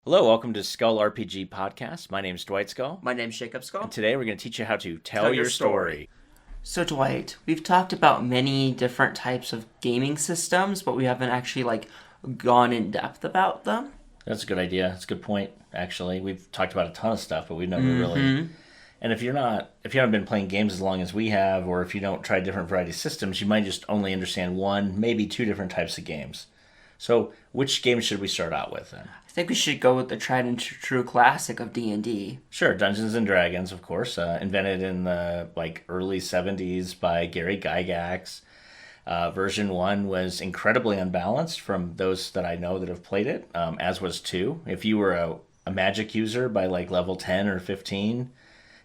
Hello, welcome to Skull RPG Podcast. My name's Dwight Skull. My name's Jacob Skull. And today we're going to teach you how to tell your story. So Dwight, we've talked about many different types of gaming systems, but we haven't actually gone in depth about them. That's a good idea. That's a good point, actually. We've talked about a ton of stuff, but we've never really... And if you haven't been playing games as long as we have, or if you don't try different variety of systems, you might just only understand one, maybe two different types of games. So, which game should we start out with then? I think we should go with the tried and true classic of D&D. Sure, Dungeons and Dragons, of course, invented in the early 70s by Gary Gygax. Version 1 was incredibly unbalanced from those that I know that have played it, as was 2. If you were a magic user by level 10 or 15,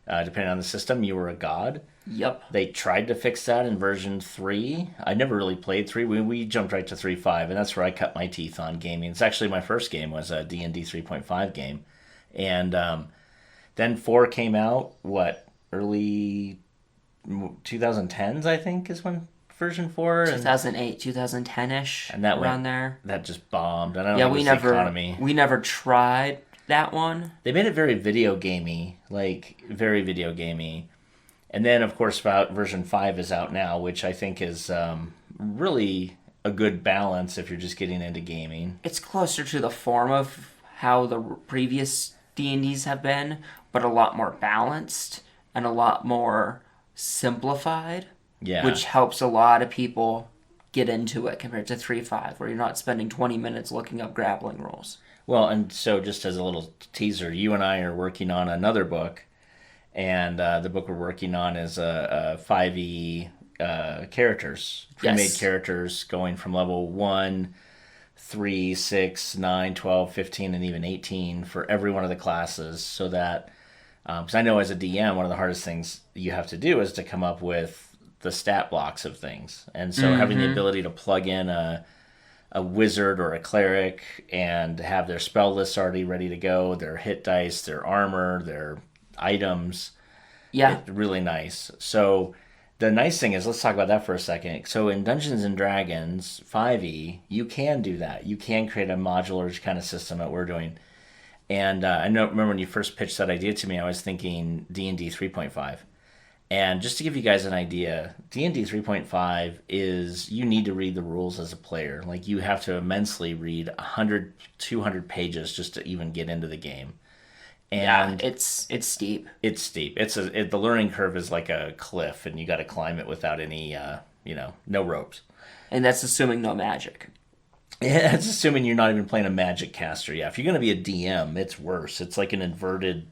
depending on the system, you were a god. Yep. They tried to fix that in version 3. I never really played 3. We jumped right to 3.5, and that's where I cut my teeth on gaming. It's actually my first game was a D&D 3.5 game. And then 4 came out, early 2010s, I think, is when version 4. 2008, 2010-ish, and that around there. That just bombed. I don't know. We never tried that one. They made it very video gamey, very video gamey. And then, of course, version 5 is out now, which I think is really a good balance if you're just getting into gaming. It's closer to the form of how the previous D&Ds have been, but a lot more balanced and a lot more simplified. Yeah. Which helps a lot of people get into it compared to 3.5, where you're not spending 20 minutes looking up grappling rules. Well, and so just as a little teaser, you and I are working on another book. And the book we're working on is a 5e characters, pre-made characters going from level 1, 3, 6, 9, 12, 15, and even 18 for every one of the classes. So that, because I know as a DM, one of the hardest things you have to do is to come up with the stat blocks of things. And so having the ability to plug in a wizard or a cleric and have their spell lists already ready to go, their hit dice, their armor, their items. Yeah. Really nice. So the nice thing is, let's talk about that for a second. So in Dungeons and Dragons 5e, you can do that. You can create a modular kind of system that we're doing. And I remember when you first pitched that idea to me, I was thinking D&D 3.5. And just to give you guys an idea, D&D 3.5 is you need to read the rules as a player. You have to immensely read 100, 200 pages just to even get into the game. And it's steep. It's steep. The learning curve is like a cliff, and you got to climb it without any, no ropes. And that's assuming no magic. Yeah, it's assuming you're not even playing a magic caster. Yeah, if you're going to be a DM, it's worse. It's like an inverted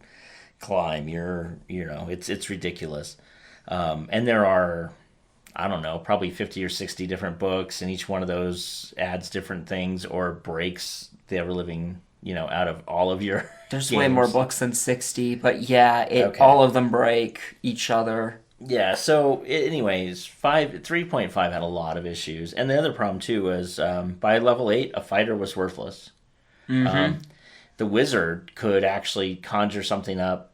climb. It's ridiculous. And there are, I don't know, probably 50 or 60 different books, and each one of those adds different things or breaks the ever-living, out of all of your There's games. way more books than 60, but yeah, all of them break each other. Yeah, so anyways, 3.5 had a lot of issues. And the other problem, too, was by level 8, a fighter was worthless. The wizard could actually conjure something up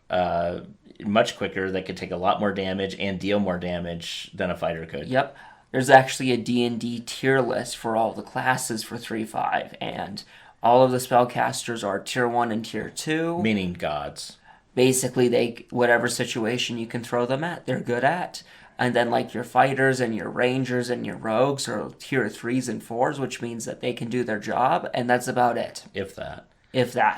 much quicker that could take a lot more damage and deal more damage than a fighter could. Yep. There's actually a D&D tier list for all the classes for 3.5, and all of the spellcasters are tier 1 and tier 2. Meaning gods. Basically, whatever situation you can throw them at, they're good at. And then your fighters and your rangers and your rogues are tier 3s and 4s, which means that they can do their job, and that's about it. If that.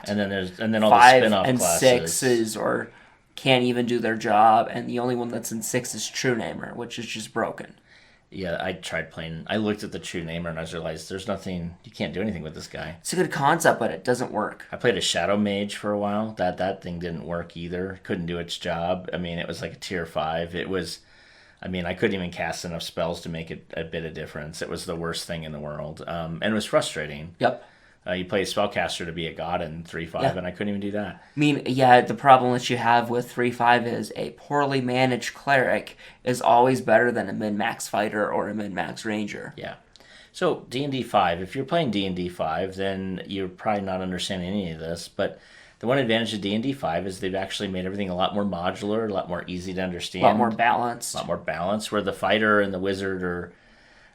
And then all the spin-off 5 and classes. 6s or can't even do their job, and the only one that's in 6 is True Namer, which is just broken. Yeah, I tried playing. I looked at the True Namer and I realized there's nothing. You can't do anything with this guy. It's a good concept, but it doesn't work. I played a Shadow Mage for a while. That thing didn't work either. Couldn't do its job. I mean, it was like a tier 5. It was. I mean, I couldn't even cast enough spells to make it a bit of difference. It was the worst thing in the world, and it was frustrating. Yep. You play a spellcaster to be a god in 3.5, and I couldn't even do that. I mean, yeah, the problem that you have with 3.5 is a poorly managed cleric is always better than a min-max fighter or a min-max ranger. Yeah. So, D&D 5, if you're playing D&D 5, then you're probably not understanding any of this, but the one advantage of D&D 5 is they've actually made everything a lot more modular, a lot more easy to understand. A lot more balanced. Where the fighter and the wizard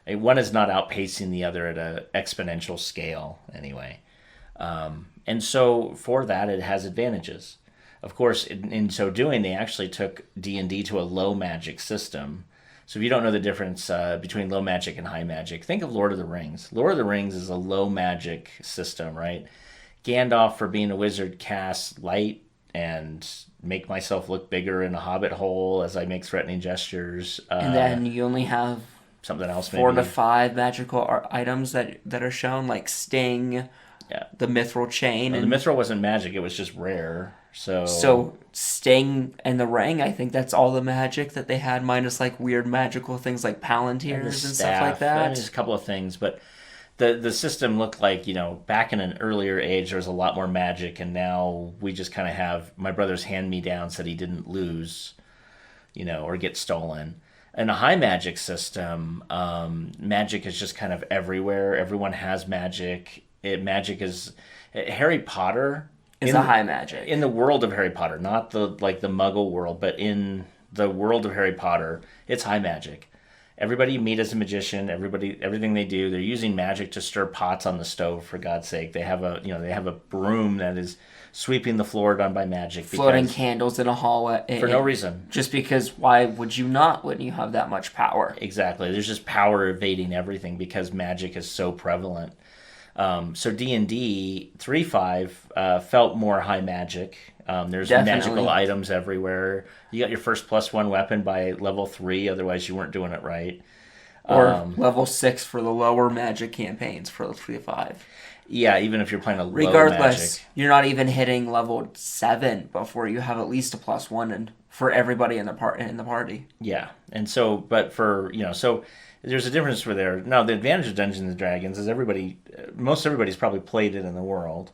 one is not outpacing the other at an exponential scale, anyway. And so for that, it has advantages. Of course, in so doing, they actually took D&D to a low magic system. So if you don't know the difference between low magic and high magic, think of Lord of the Rings. Lord of the Rings is a low magic system, right? Gandalf, for being a wizard, casts light and make myself look bigger in a hobbit hole as I make threatening gestures. And then you only have Something else, 4 maybe. to 5 magical items that are shown, like Sting, Yeah. the Mithril Chain. Well, And the mithril wasn't magic; it was just rare. so Sting and the Ring, I think that's all the magic that they had, minus like weird magical things like Palantirs and stuff like that. There's a couple of things, but the system looked like, back in an earlier age, there was a lot more magic, and now we just kind of have my brother's hand-me-downs that he didn't lose, or get stolen. In a high magic system, magic is just kind of everywhere. Everyone has magic. Magic is Harry Potter Is a high magic. in the world of Harry Potter, not the Muggle world, but in the world of Harry Potter, it's high magic. Everybody you meet as a magician. Everything they do, they're using magic to stir pots on the stove. For God's sake, they have a broom that is sweeping the floor done by magic. Floating candles in a hallway. For no reason. Just because, why would you not when you have that much power? Exactly. There's just power evading everything because magic is so prevalent. So D&D 3.5 felt more high magic. There's Definitely. magical items everywhere. You got your first +1 weapon by level 3, otherwise you weren't doing it right. Or level 6 for the lower magic campaigns for the 3-5. Yeah, even if you're playing a low Regardless, magic. you're not even hitting level 7 before you have at least a +1 and for everybody in the party. Yeah, and so, but for, so there's a difference for there. Now, the advantage of Dungeons and Dragons is most everybody's probably played it in the world.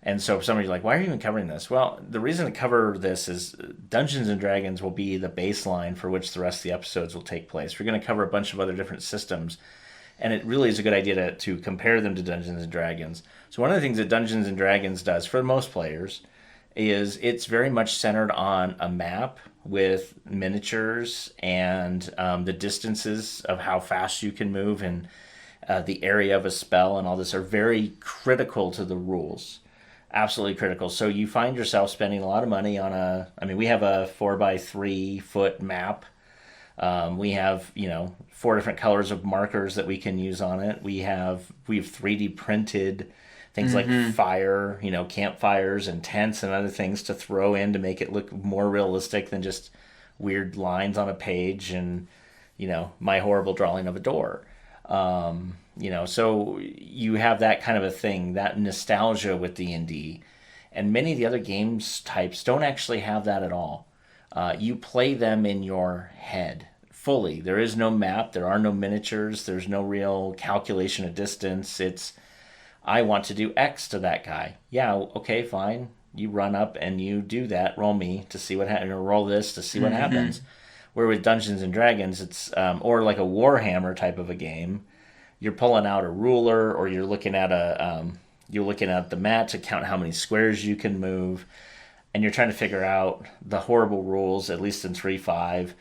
And so somebody's like, why are you even covering this? Well, the reason to cover this is Dungeons and Dragons will be the baseline for which the rest of the episodes will take place. We're going to cover a bunch of other different systems, and it really is a good idea to compare them to Dungeons and Dragons. So one of the things that Dungeons and Dragons does for most players is it's very much centered on a map with miniatures and the distances of how fast you can move, and the area of a spell and all this are very critical to the rules. Absolutely critical. So you find yourself spending a lot of money on we have a 4x3 foot map. We have, 4 different colors of markers that we can use on it. We've 3D printed things like fire, campfires and tents and other things to throw in to make it look more realistic than just weird lines on a page and, my horrible drawing of a door. So you have that kind of a thing, that nostalgia with D&D. And many of the other games types don't actually have that at all. You play them in your head fully. There is no map. There are no miniatures. There's no real calculation of distance. It's, I want to do X to that guy. Yeah, okay, fine. You run up and you do that. Roll me to see what happens, or roll this to see what happens. Where with Dungeons and Dragons, it's or like a Warhammer type of a game. You're pulling out a ruler, or you're looking at the mat to count how many squares you can move, and you're trying to figure out the horrible rules. At least in 3.5,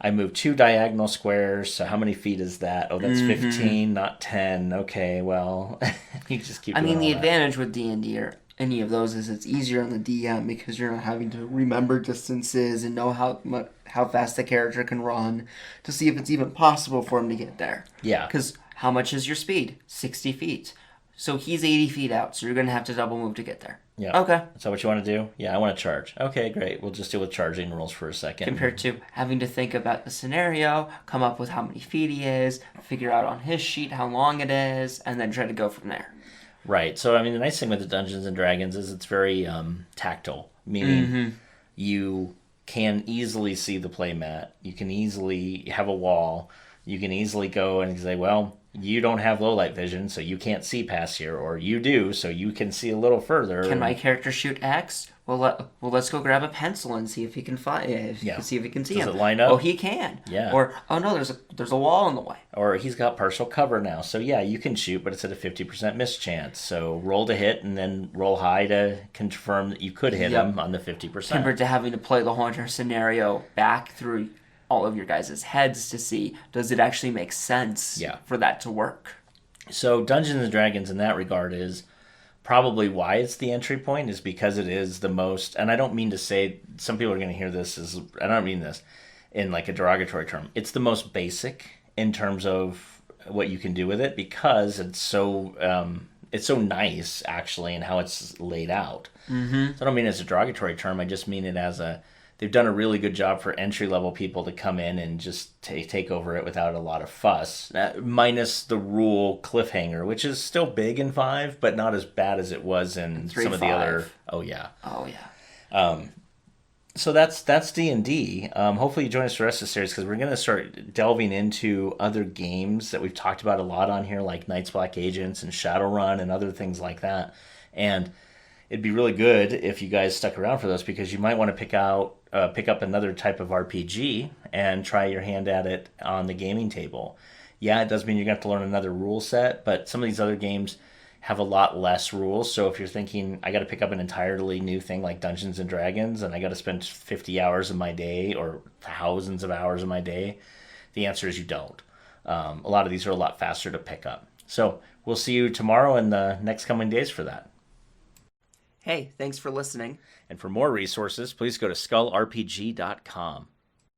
I move 2 diagonal squares. So how many feet is that? Oh, that's 15, not 10. Okay, well, you just keep. The that. advantage with D&D or any of those is it's easier on the DM because you're not having to remember distances and know how fast the character can run to see if it's even possible for him to get there. Yeah. Because how much is your speed? 60 feet. So he's 80 feet out, so you're going to have to double move to get there. Yeah. Okay. Is that what you want to do? Yeah, I want to charge. Okay, great. We'll just deal with charging rules for a second. Compared to having to think about the scenario, come up with how many feet he is, figure out on his sheet how long it is, and then try to go from there. Right. So, the nice thing with the Dungeons and Dragons is it's very tactile, meaning you can easily see the playmat. You can easily have a wall. You can easily go and say, well, you don't have low light vision, so you can't see past here, or you do, so you can see a little further. Can my character shoot X? Well, let's go grab a pencil and see if he can see if he can see him. Does it line up? Oh, he can. Yeah. Or no, there's a wall in the way. Or he's got partial cover now, so yeah, you can shoot, but it's at a 50% miss chance. So roll to hit, and then roll high to confirm that you could hit him on the 50%. Compared to having to play the whole entire scenario back through all of your guys' heads to see, does it actually make sense for that to work? So Dungeons & Dragons in that regard is probably why it's the entry point is because it is the most, and I don't mean to say, some people are going to hear this as, I don't mean this in like a derogatory term. It's the most basic in terms of what you can do with it because it's so nice actually in how it's laid out. Mm-hmm. So I don't mean it as a derogatory term. I just mean it as they've done a really good job for entry level people to come in and just take over it without a lot of fuss, minus the rule cliffhanger, which is still big in 5, but not as bad as it was in 3, some of 5. the other. Oh yeah. Oh yeah. So that's D&D. Hopefully you join us for the rest of the series because we're going to start delving into other games that we've talked about a lot on here, like Night's Black Agents and Shadowrun and other things like that. And it'd be really good if you guys stuck around for those because you might want to pick up another type of RPG and try your hand at it on the gaming table. Yeah, it does mean you're going to have to learn another rule set, but some of these other games have a lot less rules. So if you're thinking, I got to pick up an entirely new thing like Dungeons and Dragons and I got to spend 50 hours of my day or thousands of hours of my day, the answer is you don't. A lot of these are a lot faster to pick up. So we'll see you tomorrow and the next coming days for that. Hey, thanks for listening. And for more resources, please go to skullrpg.com.